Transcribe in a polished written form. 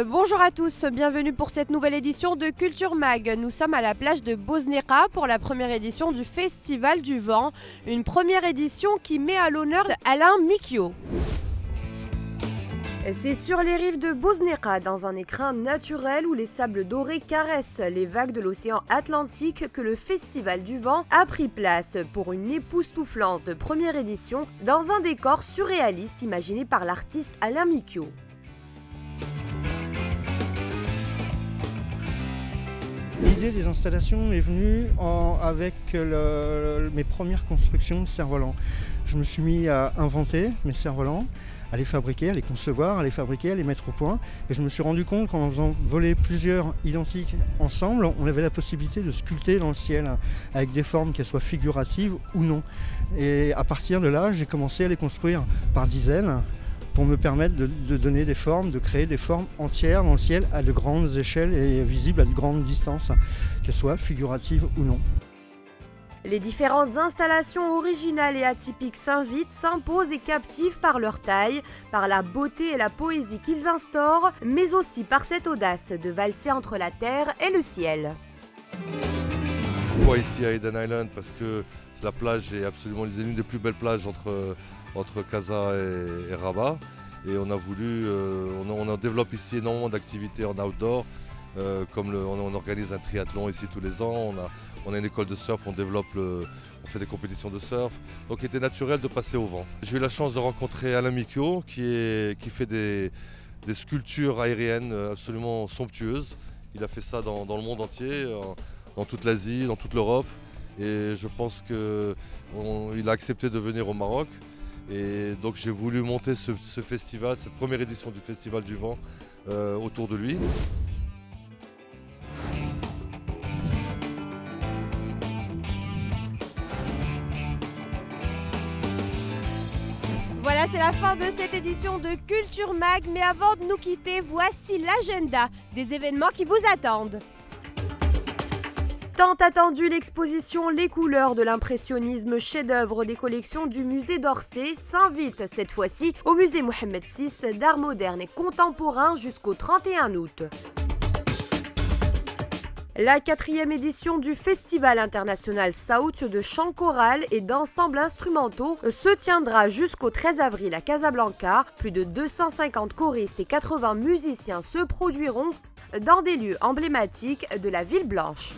Bonjour à tous, bienvenue pour cette nouvelle édition de Culture Mag. Nous sommes à la plage de Bosnera pour la première édition du Festival du Vent. Une première édition qui met à l'honneur Alain Mikio. C'est sur les rives de Bosnera, dans un écrin naturel où les sables dorés caressent les vagues de l'océan Atlantique, que le Festival du Vent a pris place pour une époustouflante première édition dans un décor surréaliste imaginé par l'artiste Alain Mikio. L'idée des installations est venue avec mes premières constructions de cerfs-volants. Je me suis mis à inventer mes cerfs-volants, à les fabriquer, à les concevoir, à les fabriquer, à les mettre au point. Et je me suis rendu compte qu'en faisant voler plusieurs identiques ensemble, on avait la possibilité de sculpter dans le ciel avec des formes qu'elles soient figuratives ou non. Et à partir de là, j'ai commencé à les construire par dizaines, pour me permettre de donner des formes, de créer des formes entières dans le ciel à de grandes échelles et visibles à de grandes distances, qu'elles soient figuratives ou non. Les différentes installations originales et atypiques s'invitent, s'imposent et captivent par leur taille, par la beauté et la poésie qu'ils instaurent, mais aussi par cette audace de valser entre la terre et le ciel. Pourquoi ici à Eden Island? Parce que la plage est absolument l'une des plus belles plages entre Casa et Rabat, et on a voulu, on développe ici énormément d'activités en outdoor, comme on organise un triathlon ici tous les ans, on a une école de surf, on fait des compétitions de surf, donc il était naturel de passer au vent. J'ai eu la chance de rencontrer Alain Mikio qui fait des sculptures aériennes absolument somptueuses. Il a fait ça dans le monde entier, dans toute l'Asie, dans toute l'Europe, et je pense qu'il a accepté de venir au Maroc. Et donc j'ai voulu monter ce festival, cette première édition du Festival du Vent autour de lui. Voilà, c'est la fin de cette édition de Culture Mag, mais avant de nous quitter, voici l'agenda des événements qui vous attendent. Tant attendue, l'exposition Les couleurs de l'impressionnisme, chef-d'œuvre des collections du musée d'Orsay, s'invite cette fois-ci au musée Mohamed VI d'art moderne et contemporain jusqu'au 31 août. La 4e édition du Festival international Saout de chant choral et d'ensembles instrumentaux se tiendra jusqu'au 13 avril à Casablanca. Plus de 250 choristes et 80 musiciens se produiront dans des lieux emblématiques de la ville blanche.